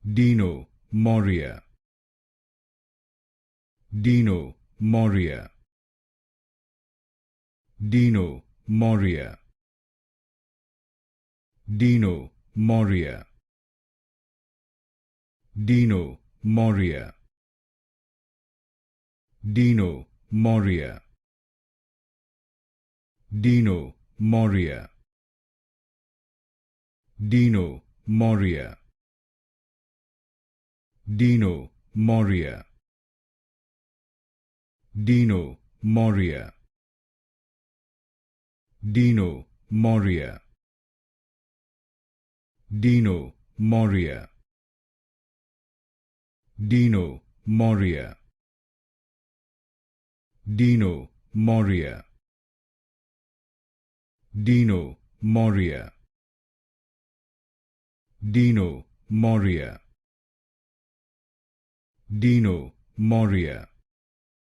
Dino Morea, Dino Morea, Dino Morea, Dino Morea, Dino Morea, Dino Morea, Dino Morea, Dino Morea, Dino Morea, Dino Morea, Dino Morea, Dino Morea, Dino Morea, Dino Morea, Dino Morea, Dino Morea, Dino Morea,